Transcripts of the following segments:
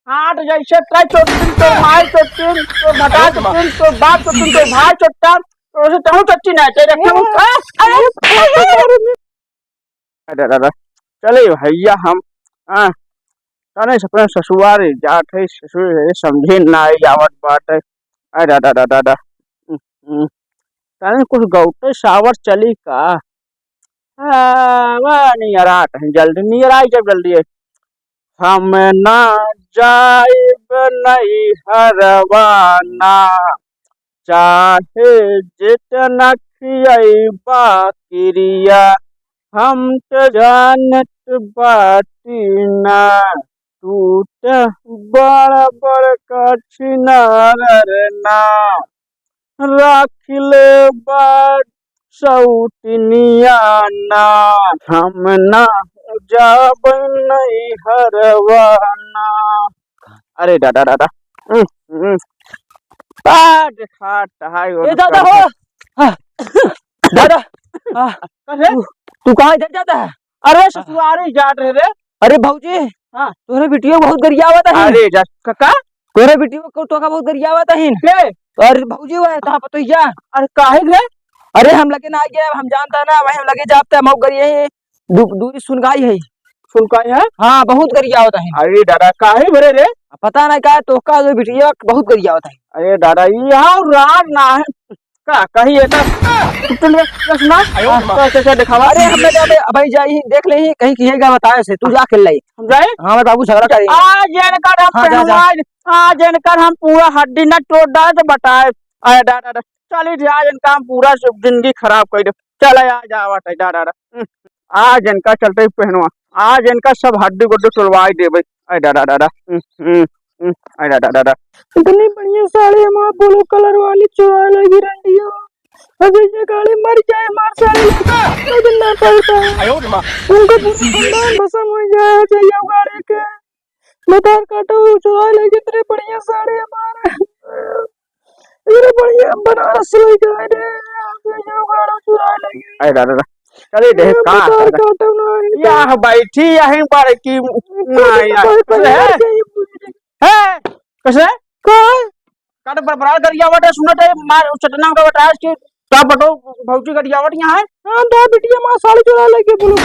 आठ जैसे तय चोटिन तो माई चोटिन तो भटा चोटिन तो बाप चोटिन तो भाई चोटा तो उसे तहु चोटिन है तेरे अरे दादा चले भैया हम हाँ तने अपने ससुराल जात है ससुर समझे ना आवत बात है अरे दादा दादा दादा तने कुछ गौटे सावर चली का वह नहीं आ रहा कहीं जल्दी नहीं आ रहा जब जल्दी है हम ना जाइब नहीं हरवाना चाहे जितना खियाइबा क्रिया हम तो जानत बाटी ना टूट बड़ बड़ कछिनार ना राखिले बाद सौतनिया ना हम ना जाब नहीं हरवाना अरे दादा दादा पाट खाट हाय ए दादा हो दादा तू कहाँ इधर जाता है? अरे ससुरारी जाट रहे रे अरे भाऊजी हाँ तोरे बिटियो बहुत गरियावत है। अरे काका तोरे बिटियो को टोका बहुत गरियावत है। के अरे भाऊजी वो है तहां पर तो जा अरे काहे रे अरे हम लगे ना गया हम जानता है ना वही हम लगे जाते हैं मऊ गरिए है दूरी सुनगाई है सुन का है हाँ बहुत गरियावत है। अरे दादा काहे भरे रे पता नहीं का टोका जो बिटिया बहुत गरियावत है। अरे दादा यहाँ रात ना है का कही है सुना कैसे दिखावा अरे हमने जब भाई जाई देख ले कहीं कहेगा बताए से तू जा खेल लाई हम जाए हाँ मैं बाबू झगड़ा करेंगे आज जनकर हम हाँ, जा, जा। आज जनकर हम पूरा हड्डी न तोड़ डाल तो बताए अरे दादा चलिए जा जनका हम पूरा जिंदगी खराब कर दे चल आ जावा दादा आज इनका चलते पहनवा आज इनका सब हड्डी गुड्डी तोड़वा दे भाई अरे दादा दादा अरे दादा दादा इतनी बढ़िया साड़ी हम ब्लू कलर वाली चुरा लगी रही हो अभी ये गाड़ी मर जाए मार साड़ी लेकिन ना पड़ता है उनको खानदान भस्म हो जाए चाहिए गाड़ी के मतार काटो चुरा लगी इतनी बढ़िया साड़ी हमारे इतनी बढ़िया बनारस लेके आए रे ये गाड़ी चुरा लगी अरे दादा चले देख कहाँ यहाँ बैठी यहीं पर की है कैसे काट बराबर गरियावट है सुनत है मार चटना का बटास के का बटो भौजी गरियावट यहाँ है हां दो बिटिया मां साड़ी चुरा लेके बोलो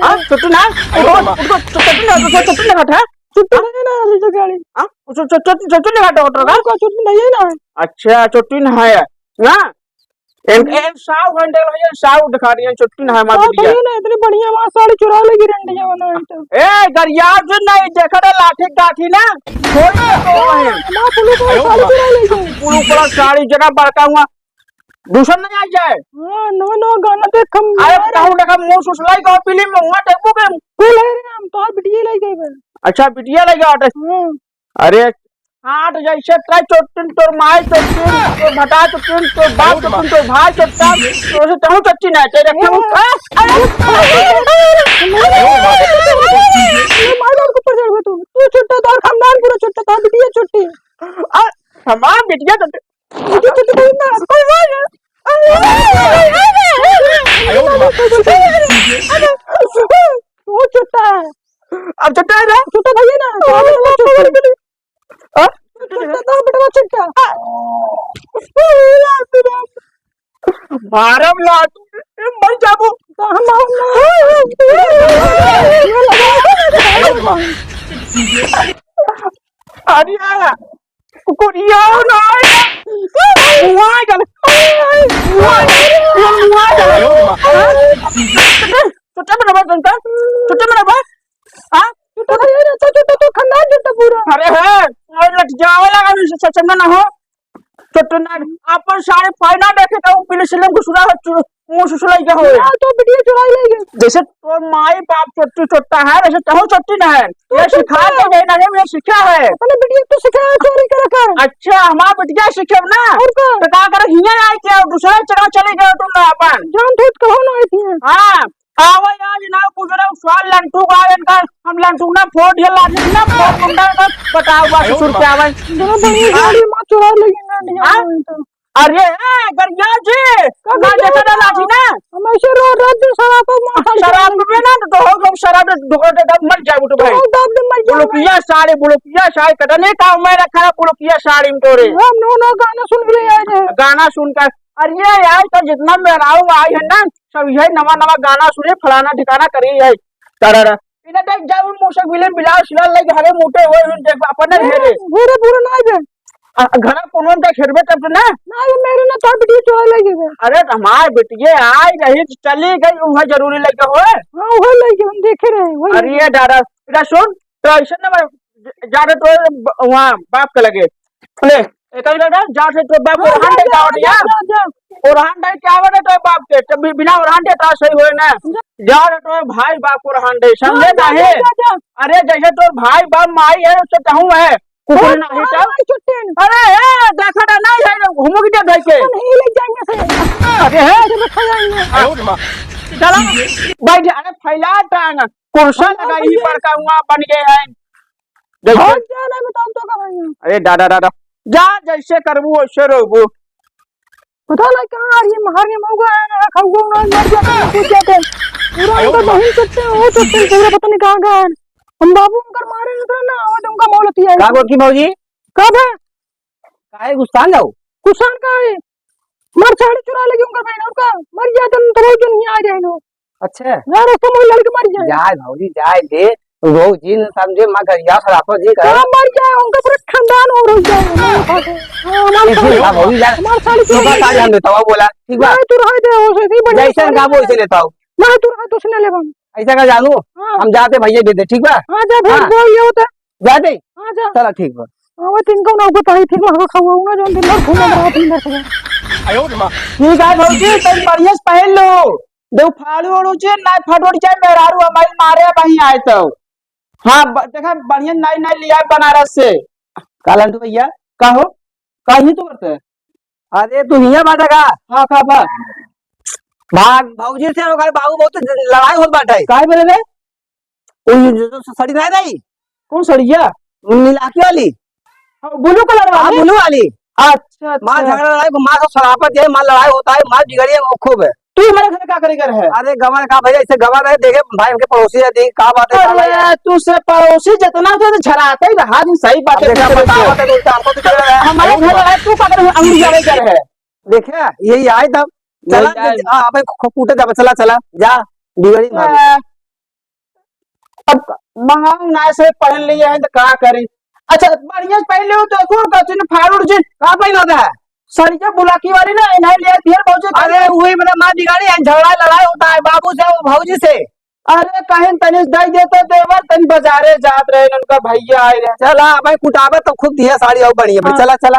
हां चटना उनको चटना घाट है चुट्टी नहीं ना ऐसी गाड़ी हां चटना घाट ऑर्डर का चुट्टी नहीं है ना अच्छा चटना है ना एक साव घंटे भैया साव दिखा रही है चुट्टी है मां बिटिया ना इतनी बढ़िया मां साड़ी चुरा लेगी रंडिया बनाई तो ए गरियाव जो नहीं देखा रे लाठी काठी ना छोड़ दे तो है मां पुलिस को साड़ी चुरा लेगी पुलू पर साड़ी जगह बड़का हुआ दूसरा नहीं आ जाए हां नो नो गाना देख हम अरे कहूं देखा मुंह सुसलाई का फिल्म में हुआ टेपो के को ले रे हम तो बिटिया ले गए अच्छा बिटिया लगा ऑर्डर अरे आठ जैसे तय चोटिन तो माई चोटिन तो भटा चोटिन तो बाप चोटिन तो भाई चोटा तो उसे तहु चोटिन है तेरे क्यों मार को ऊपर चढ़ तू तू छुट्टा तो खानदान पूरा छुट्टा था बिटिया छुट्टी हमारा बिटिया तो छुट्टी ना कोई बात वो छुट्टा अब चोटा है छुट्टा भैया ना छुट्टा मारम लाटू मर जाबो अरे कुकुरिया ना हुआ चल छोटा बड़ा जनता छोटा बड़ा हां छुट्टा तो खानदान छुट्टा पूरा अरे है और लट जावे लगा सचना ना हो छोटो ना अपन सारे फाइना देखे तो पुलिस ले घुसरा हो मुंह सुसलाई के होए तो बिटिया चुराई लेगे जैसे तो माई बाप छोटी छोटा है वैसे तहु छोटी ना है ये सिखा के देना है ये सीखा है अपने बिटिया तो सिखाया चोरी कर रखा है अच्छा हमारा बिटिया सीखे ना तो का कर हिया आई के दूसरे जगह चले गए तुम ना अपन जान तो कहो ना आई थी हां आवे आज ना गुजरे स्वाल लंटू गायन का हम लंटू ना फोड़ दिया लाठी ना फोड़ मुंडा का बताओ बस सुर पे आवे जरा बड़ी गाड़ी मां चुरा लेगी ना अरे गरिया जी ना देखा ना लाठी ना हमेशा रोज रोज शराब शराब में ना तो हो गम शराब ढोकर दे मर जाए उठ भाई बुलकिया साड़ी कटने का मैं रखा बुलकिया साड़ी में तोरे हम नो गाना सुन के आए हैं गाना सुनकर अरे यार तो जितना मेहराऊ आई है ना सब यही नवा नवा गाना सुने फलाना ठिकाना करी है तरर इधर देख जब मूसक विलेन बिलास सिला लगे हरे मोटे होए देख अपन हेरे पूरे पूरे ना है घर कोनो देख हेरबे तब ना ये मेरे ना तो वीडियो चला लगे अरे हमार बेटिए आई रही चली गई वह जरूरी लगे हो हां वो लगे हम देख रहे हैं अरे दादा इधर सुन तो ऐसा ना जाके तो वहां बाप के लगे ले एक दादा जा से तो बाप ओरहान दे जाओ या ओरहान दे क्या बने तो बाप के तब बिना ओरहान दे ता सही होए ना जा तो भाई बाप ओरहान दे समझे ना है अरे जैसे तो भाई बाप माई है उससे कहूं है कुकुर ना है तब अरे देखा ना नहीं है घूमो की देख के नहीं ले जाएंगे से अरे है जब खा जाएंगे चला बैठ अरे फैला टांग कुर्सा लगाई पर का हुआ बन गए हैं देखो जाना बताओ तो का भाई अरे दादा जा जैसे करबू वैसे रहबू पता नहीं कहां आ रही है मारने मौका है खाऊंगा ना मर जाता है कुछ जाते पूरा उनका नहीं सकते वो तो पूरा पता नहीं कहां गया हम बाबू उनकर मारे नहीं ना आवाज उनका मौलती है का की भौजी कब है काहे गुस्सा जाओ कुसान का है मर साड़ी चुरा लेगी उनका बहन उनका मर जाए तो जो नहीं आ जाए लो अच्छा यार उसको मोह लड़के मर जाए जाए भौजी जाए दे वो जी न समझे मां गरिया सरापो जी कर मर जाए उनका पूरा खानदान और हो जाए भौजी जा हमार साड़ी तो बता हम देता हूं बोला ठीक बा तू रह दे वो से बढ़िया जैसे का वो इसे लेता हूं मैं तू रह तो सुन ले हम ऐसा का जानू हम जाते भैया दे दे ठीक बा हां जा फिर बोल ये होता जा दे हां जा चलो ठीक बा वो तिनको ना बता ही ठीक मैं खाऊंगा जो दिन भर घूम रहा दिन भर आयो रे मां ठीक है भौजी तुम बढ़िया से पहन लो दो फाड़ू ओड़ू छे ना फटोड़ जाए मेहरारू हमारी मारे वहीं आए तो हां देखा बढ़िया नाई नाई लिया बनारस से कालन तो भैया कहो कहीं तो करते अरे तू हिया बात का हां का बा भाग भौजी से ओकर बाबू बहुत लड़ाई होत बाटे काहे बोले रे ओ जो सड़ी नहीं रही कौन सड़िया नीलाकी वाली ब्लू कलर वाली ब्लू वाली अच्छा मां झगड़ा लड़ाई मां का शराफत है मां लड़ाई होता है मां बिगड़ी है खूब है तू हमारे घर क्या करेगा है अरे गवर का भैया ऐसे गवर है देखे भाई हमके पड़ोसी है देख का बात है अरे तू से पड़ोसी जितना तो झराते ही रहा दिन सही बात है हमारे घर है तू का अंगूरी जावे घर है देखिए यही आए तब चला अबे कूटे जा चला चला जा बिगड़ी अब मंगाऊ ना से पहन लिए हैं तो क्या करी अच्छा बढ़िया से पहन लियो तो कौन कहते हैं फाड़ूड़ जी कहां पहन होता है सड़िया बुलाकी वाली ना इन्हें लिया दिया भौजी अरे वही मेरा मां बिगाड़ी है झगड़ा लड़ाई होता है बाबू से भौजी से अरे कहीं तनिस दई देते देवर तन बाजारे जात रहे उनका भैया आए रहे चला भाई कुटावे तो खूब दिया साड़ी और बढ़िया चला चला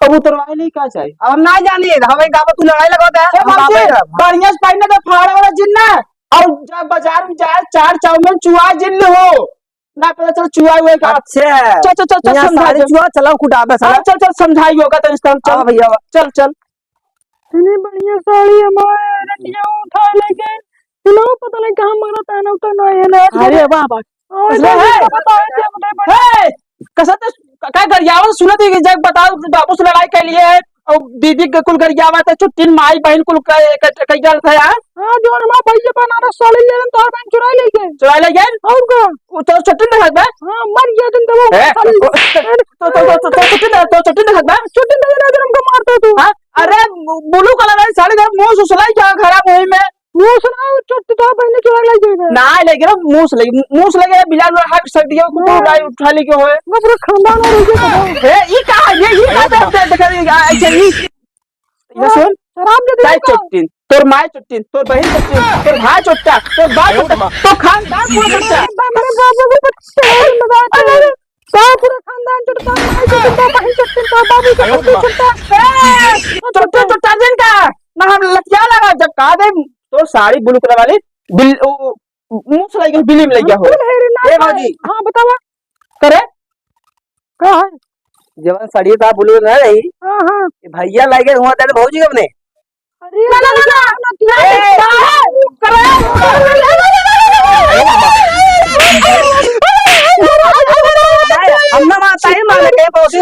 अब उतरवाए नहीं क्या चाहिए अब हम ना जानिए हमें कहा तू लड़ाई लगाता है बढ़िया से पहने तो फाड़ा वाला जिन्ना और जब बाजार में जाए चार चाउमिन चुआ जिन हो ना पता चल चुआ हुए का अच्छा चल चल चल समझा चुआ चला कुटावे चल चल चल समझाई होगा तो इसका चल भैया चल चल इतनी बढ़िया साड़ी हमारे रंडिया उठा लेके चलो पता नहीं कहां मारा ताना तो ना है ना अरे वाह वाह कसत काय गरियावा सुनत है जब बताओ बाबू से लड़ाई के लिए और दीदी के कुल गरियावा तो छुट्टी माई बहन कुल कई गल था यार हां जोन मां भैया बनारस साड़ी ले लेन तो बहन चुरा ले गए और का वो तो छुट्टी न खबा हां मर गया दिन तो छुट्टी न खबा छुट्टी दे ना हमको मारता तू हां अरे ब्लू कलर वाली साड़ी का मुंह सुसलाई क्या खराब हुई में मुंह सुना छुट्टी तो बहन चुरा ले गए ना लेके मुंह से लगे बिलाल हक सकती है को उड़ाई उठा ले के होए वो पूरा खानदान और ये ए ये का ऐसे ही ये सुन शराब दे चाय चुट्टी तोर माय चुट्टी तोर बहन चुट्टी तोर भाई चुट्टा तोर बाप चुट्टा तो खानदान पूरा चुट्टा मेरे बाबू को पत्ते मजाक अरे पूरा खानदान चुट्टा माय चुट्टा बहन चुट्टा बाबू चुट्टा चुट्टा चुट्टा जिन का ना हम लतिया लगा जब का दे तो साड़ी ब्लू कलर वाली बिल मुंह से लगी बिली में लग गया हो ए बाजी हां बतावा करे का है जवान साड़ी था ब्लू ना रही हां हां भैया लगे हुआ तेरे भौजी के अपने अरे ना हम ना माता है मान के पड़ोसी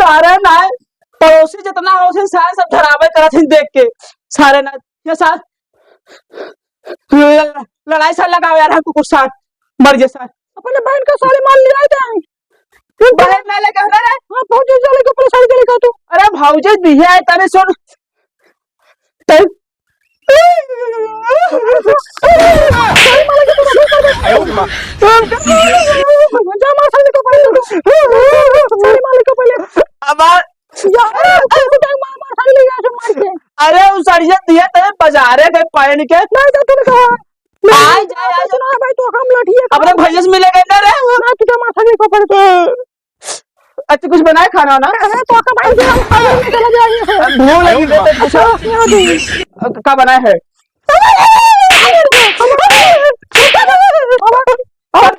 सारे ना पड़ोसी जितना हो से सारे सब धरावे करत हैं देख के सारे ना ये साथ लड़ाई सा लगावे यार हमको कुछ साथ मर गए साथ अपने बहन का साड़ी मान लिया था बाहर ना लगे हो रे हाँ फौजी साड़ी को अपने साड़ी के लेकर तू अरे भौजी दिया है तने सुन तब अरे उस सड़िया दिया तेरे बाजारे गए पहन के भाई तो हम लठिए अपने भैया से मिलेगा ना रे ना तुझे माथा नहीं को पड़ता अच्छा कुछ बनाए खाना ना तो का भाई चला जाएंगे भूख लगी तो क्या बनाया है